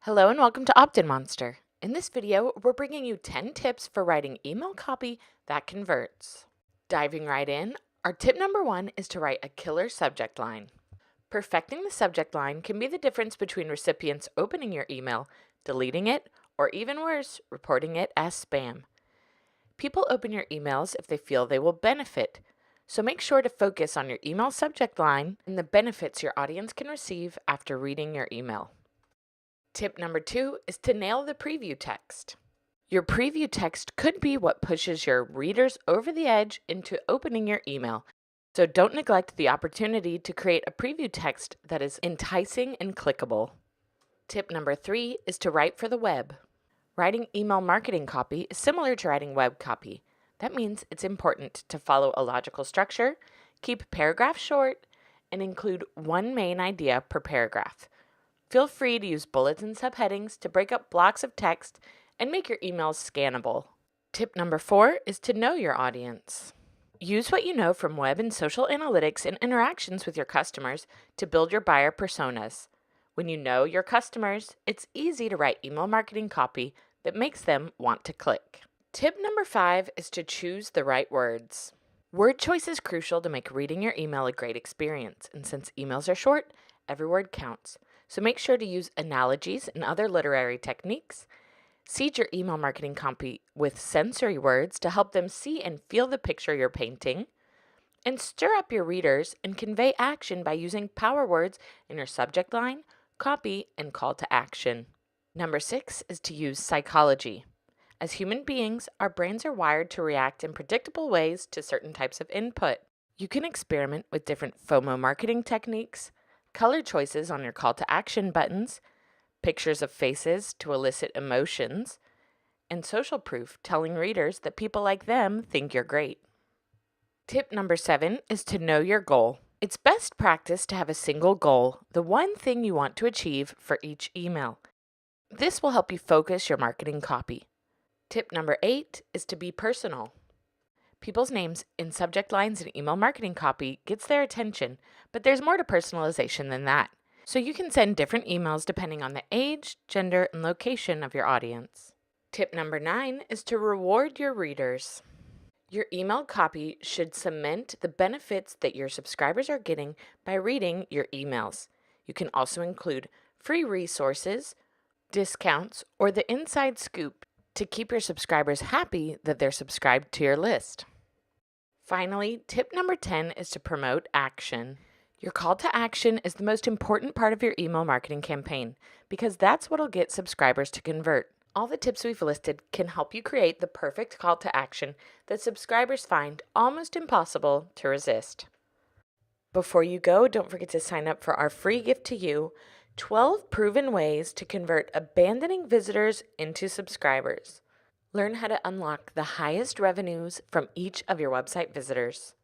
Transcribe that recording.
Hello and welcome to OptinMonster. In this video, we're bringing you 10 tips for writing email copy that converts. Diving right in, our tip number 1 is to write a killer subject line. Perfecting the subject line can be the difference between recipients opening your email, deleting it, or even worse, reporting it as spam. People open your emails if they feel they will benefit, so make sure to focus on your email subject line and the benefits your audience can receive after reading your email. Tip number 2 is to nail the preview text. Your preview text could be what pushes your readers over the edge into opening your email, so don't neglect the opportunity to create a preview text that is enticing and clickable. Tip number 3 is to write for the web. Writing email marketing copy is similar to writing web copy. That means it's important to follow a logical structure, keep paragraphs short, and include one main idea per paragraph. Feel free to use bullets and subheadings to break up blocks of text and make your emails scannable. Tip number 4 is to know your audience. Use what you know from web and social analytics and interactions with your customers to build your buyer personas. When you know your customers, it's easy to write email marketing copy that makes them want to click. Tip number 5 is to choose the right words. Word choice is crucial to make reading your email a great experience, and since emails are short, every word counts. So make sure to use analogies and other literary techniques. Seed your email marketing copy with sensory words to help them see and feel the picture you're painting. And stir up your readers and convey action by using power words in your subject line, copy, and call to action. Number 6 is to use psychology. As human beings, our brains are wired to react in predictable ways to certain types of input. You can experiment with different FOMO marketing techniques, color choices on your call to action buttons, pictures of faces to elicit emotions, and social proof telling readers that people like them think you're great. Tip number 7 is to know your goal. It's best practice to have a single goal, the one thing you want to achieve for each email. This will help you focus your marketing copy. Tip number 8 is to be personal. People's names in subject lines and email marketing copy gets their attention, but there's more to personalization than that. So you can send different emails depending on the age, gender, and location of your audience. Tip number 9 is to reward your readers. Your email copy should cement the benefits that your subscribers are getting by reading your emails. You can also include free resources, discounts, or the inside scoop to keep your subscribers happy that they're subscribed to your list. Finally, tip number 10 is to promote action. Your call to action is the most important part of your email marketing campaign because that's what'll get subscribers to convert. All the tips we've listed can help you create the perfect call to action that subscribers find almost impossible to resist. Before you go, don't forget to sign up for our free gift to you, 12 proven ways to convert abandoning visitors into subscribers. Learn how to unlock the highest revenues from each of your website visitors.